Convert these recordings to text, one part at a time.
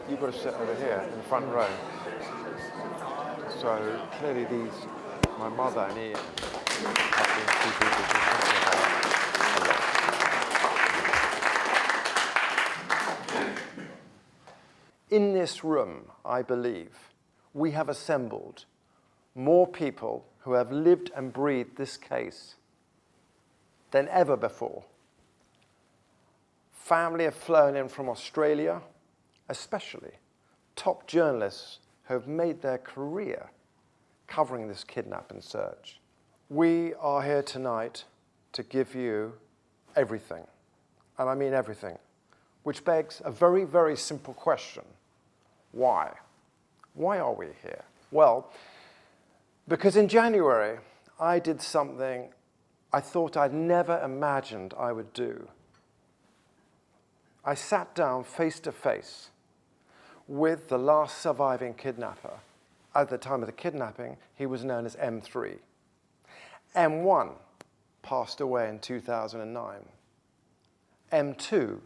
you've got to sit over here in the front row. So clearly my mother and Ian have been two people who think about a lot. In this room, I believe, we have assembled more people who have lived and breathed this case than ever before. Family have flown in from Australia, especially top journalists who have made their career covering this kidnap and search. We are here tonight to give you everything, and I mean everything, which begs a very, very simple question. Why? Why are we here? Well, because in January, I did something I thought I'd never imagined I would do. I sat down face to face with the last surviving kidnapper. At the time of the kidnapping, he was known as M3. M1 passed away in 2009. M2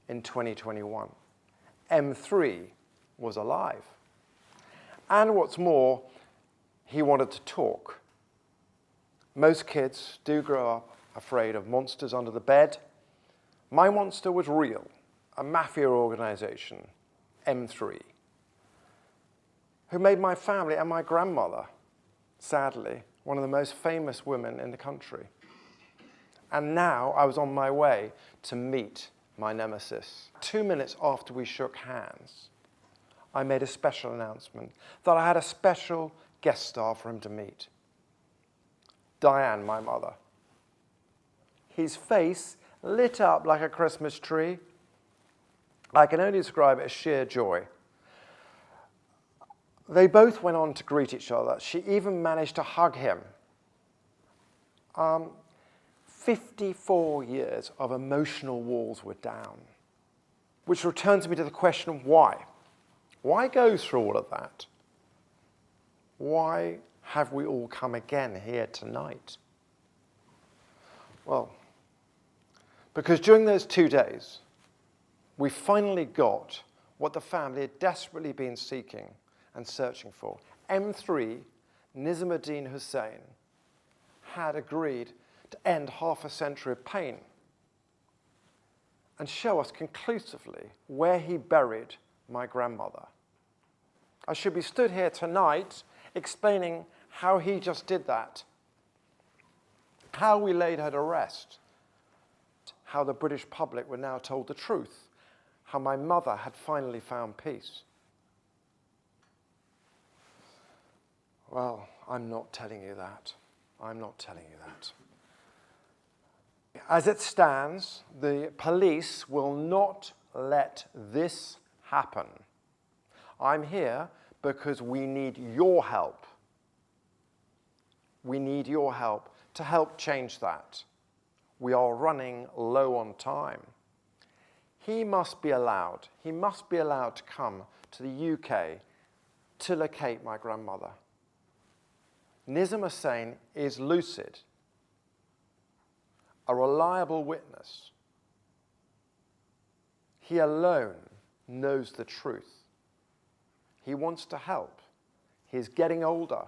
in 2021. M3 was alive. And what's more, he wanted to talk. Most kids do grow up afraid of monsters under the bed. My monster was real, a mafia organization, M3, who made my family and my grandmother, sadly, one of the most famous women in the country. And now I was on my way to meet my nemesis. 2 minutes after we shook hands, I made a special announcement that I had a special guest star for him to meet. Dyer, my mother. His face lit up like a Christmas tree. I can only describe it as sheer joy. They both went on to greet each other. She even managed to hug him. 54 years of emotional walls were down, which returns me to the question of why. Why go through all of that? Why have we all come again here tonight? Well, because during those 2 days, we finally got what the family had desperately been seeking and searching for. M3, Nizamuddin Hussain, had agreed to end half a century of pain and show us conclusively where he buried my grandmother. I should be stood here tonight explaining how he just did that, how we laid her to rest, how the British public were now told the truth, how my mother had finally found peace. Well, I'm not telling you that. I'm not telling you that. As it stands, the police will not let this happen. I'm here because we need your help. We need your help to help change that. We are running low on time. He must be allowed to come to the UK to locate my grandmother. Nizam Hussain is lucid, a reliable witness. He alone knows the truth. He wants to help. He's getting older.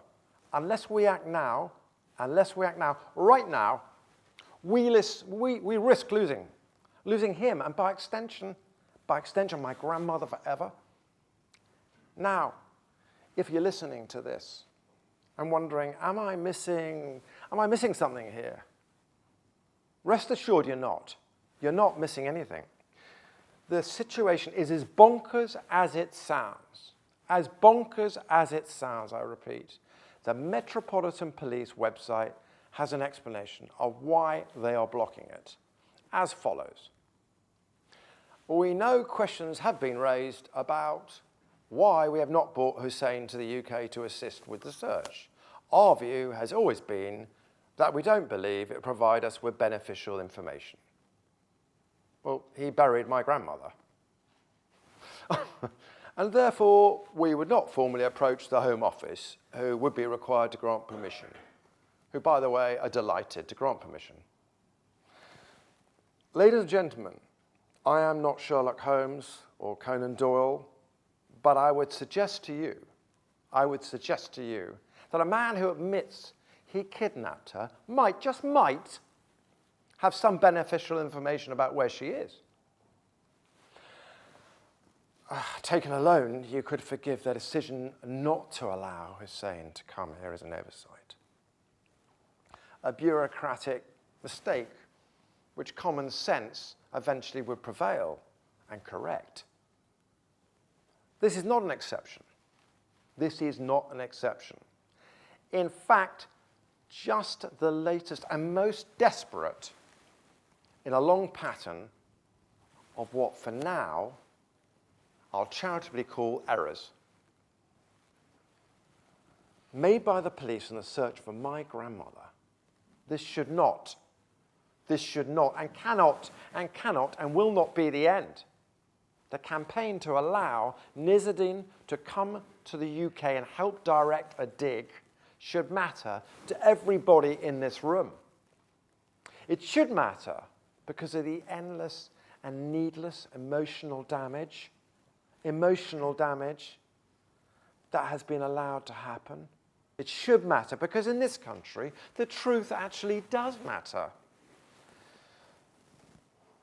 Unless we act now, right now, we risk losing him, and by extension, my grandmother forever. Now, if you're listening to this and wondering, am I missing something here? Rest assured you're not. You're not missing anything. The situation is as bonkers as it sounds. As bonkers as it sounds, I repeat. The Metropolitan Police website has an explanation of why they are blocking it, as follows. We know questions have been raised about why we have not brought Hussain to the UK to assist with the search. Our view has always been that we don't believe it provides us with beneficial information. Well, he buried my grandmother. And therefore, we would not formally approach the Home Office, who would be required to grant permission, who, by the way, are delighted to grant permission. Ladies and gentlemen, I am not Sherlock Holmes or Conan Doyle But I would suggest to you that a man who admits he kidnapped her might, just might, have some beneficial information about where she is. Taken alone, you could forgive their decision not to allow Hussein to come here as an oversight. A bureaucratic mistake which common sense eventually would prevail and correct. This is not an exception. This is not an exception. In fact, just the latest and most desperate in a long pattern of what for now I'll charitably call errors made by the police in the search for my grandmother. This should not and cannot and will not be the end. The campaign to allow Nizzaddin to come to the UK and help direct a dig should matter to everybody in this room. It should matter because of the endless and needless emotional damage that has been allowed to happen. It should matter because in this country, the truth actually does matter.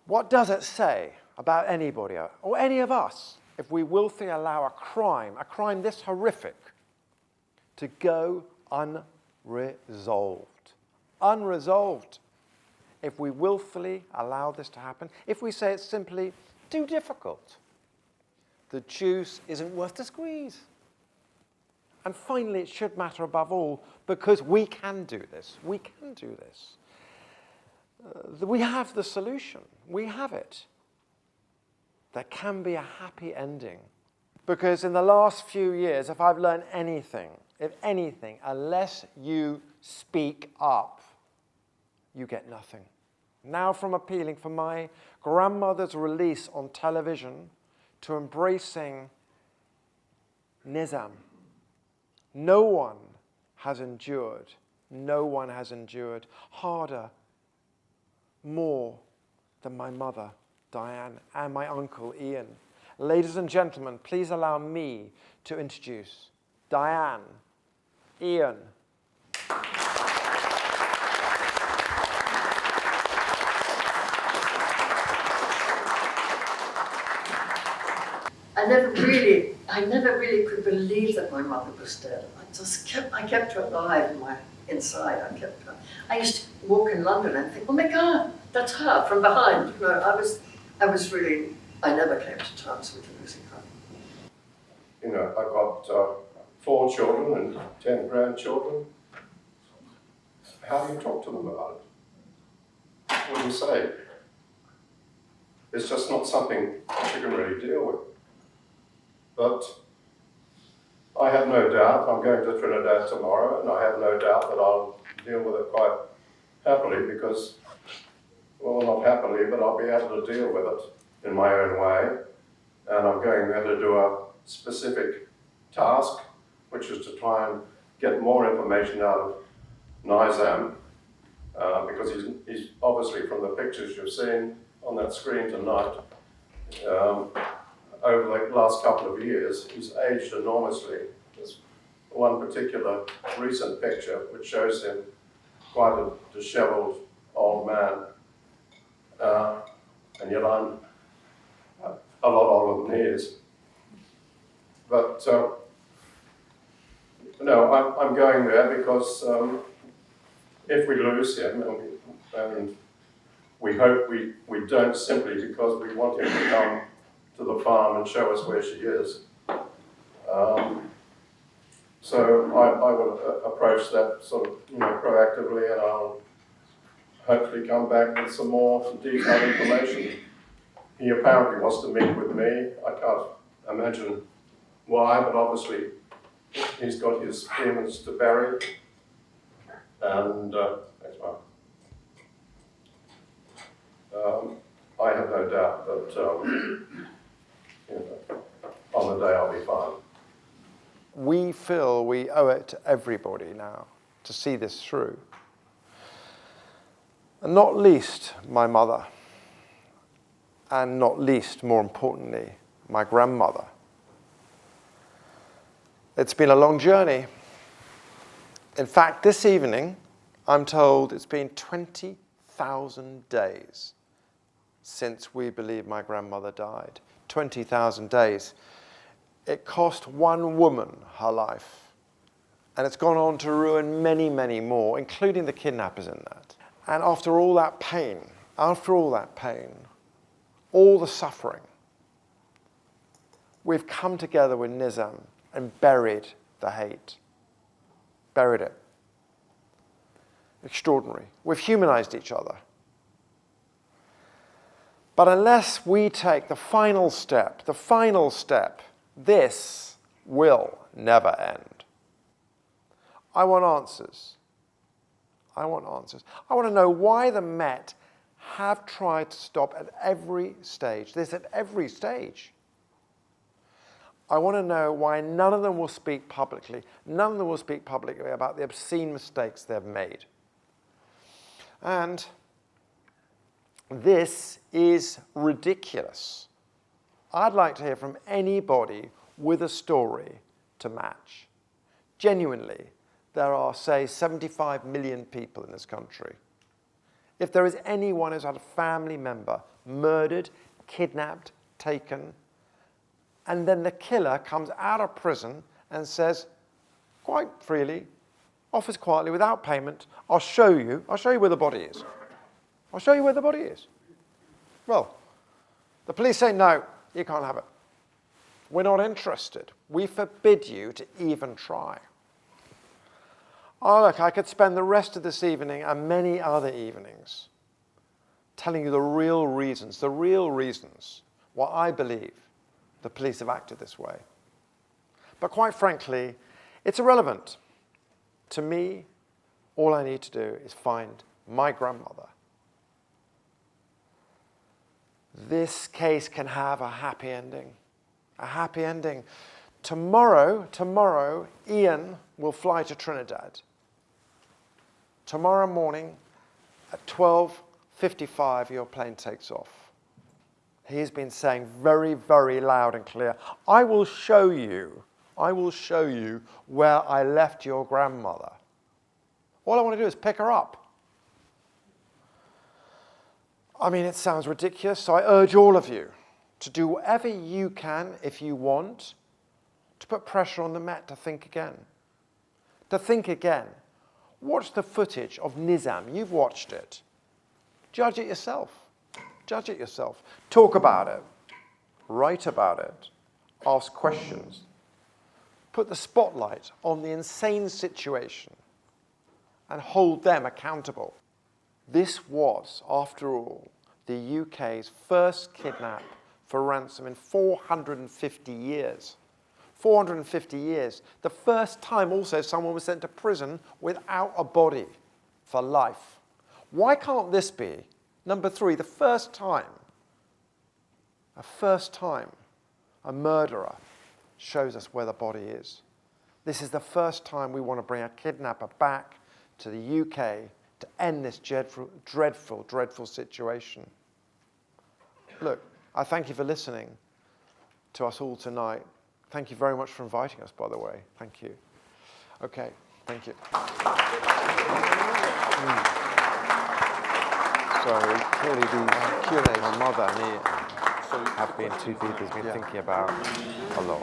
What does it say about anybody or any of us if we willfully allow a crime this horrific, to go unresolved? Unresolved. If we willfully allow this to happen, if we say it's simply too difficult, the juice isn't worth the squeeze. And finally, it should matter above all because we can do this. We can do this. We have the solution. We have it. There can be a happy ending. Because in the last few years, if I've learned anything, unless you speak up, you get nothing. Now from appealing for my grandmother's release on television to embracing Nizam, no one has endured harder, more than my mother, Diane, and my uncle, Ian. Ladies and gentlemen, please allow me to introduce Diane, Ian. I never really could believe that my mother was dead. I kept her alive in my inside. I used to walk in London and think, oh my God, that's her from behind. You know, I never came to terms with losing her. You know, I've got 4 children and 10 grandchildren. How do you talk to them about it? What do you say? It's just not something that you can really deal with. But I have no doubt, I'm going to Trinidad tomorrow, and I have no doubt that I'll deal with it quite happily because, well, not happily, but I'll be able to deal with it in my own way. And I'm going there to do a specific task, which is to try and get more information out of Nizam, because he's obviously, from the pictures you've seen on that screen tonight, over the last couple of years, he's aged enormously. There's one particular recent picture which shows him quite a disheveled old man, and yet I'm a lot older than he is. But no, I'm going there because if we lose him, and we hope we don't simply because we want him to come to the farm and show us where she is. So I will approach that sort of, proactively, and I'll hopefully come back with some more detailed information. He apparently wants to meet with me. I can't imagine why, but obviously he's got his demons to bury. And thanks, Mark. I have no doubt that on the day I'll be fine. We feel we owe it to everybody now to see this through. And not least my mother, and not least, more importantly, my grandmother. It's been a long journey. In fact, this evening, I'm told it's been 20,000 days since we believe my grandmother died. 20,000 days. It cost one woman her life. And it's gone on to ruin many, many more, including the kidnappers in that. And after all that pain, all the suffering, we've come together with Nizam and buried the hate. Buried it. Extraordinary. We've humanized each other. But unless we take the final step, this will never end. I want answers. I want to know why the Met have tried to stop at every stage. This at every stage. I want to know why none of them will speak publicly. None of them will speak publicly about the obscene mistakes they've made. And this is ridiculous. I'd like to hear from anybody with a story to match. Genuinely, there are, say, 75 million people in this country. If there is anyone who's had a family member murdered, kidnapped, taken, and then the killer comes out of prison and says, quite freely, offers quietly, without payment, I'll show you where the body is. I'll show you where the body is. Well, the police say, no, you can't have it. We're not interested. We forbid you to even try. Oh, look, I could spend the rest of this evening and many other evenings telling you the real reasons why I believe the police have acted this way. But quite frankly, it's irrelevant. To me, all I need to do is find my grandmother. This case can have a happy ending. A happy ending. Tomorrow, Ian will fly to Trinidad. Tomorrow morning at 12:55, your plane takes off. He's been saying very, very loud and clear, I will show you where I left your grandmother. All I want to do is pick her up. I mean, it sounds ridiculous, so I urge all of you to do whatever you can, if you want, to put pressure on the Met to think again. To think again. Watch the footage of Nizam. You've watched it. Judge it yourself. Judge it yourself. Talk about it. Write about it. Ask questions. Put the spotlight on the insane situation and hold them accountable. This was, after all, the UK's first kidnap for ransom in 450 years. 450 years. The first time also someone was sent to prison without a body for life. Why can't this be, number 3, the first time a murderer shows us where the body is? This is the first time we want to bring a kidnapper back to the UK to end this dreadful, dreadful situation. Look, I thank you for listening to us all tonight. Thank you very much for inviting us, by the way. Thank you. Okay, thank you. So clearly these Q&A, my mother and Ian have been two people who've been thinking about a lot.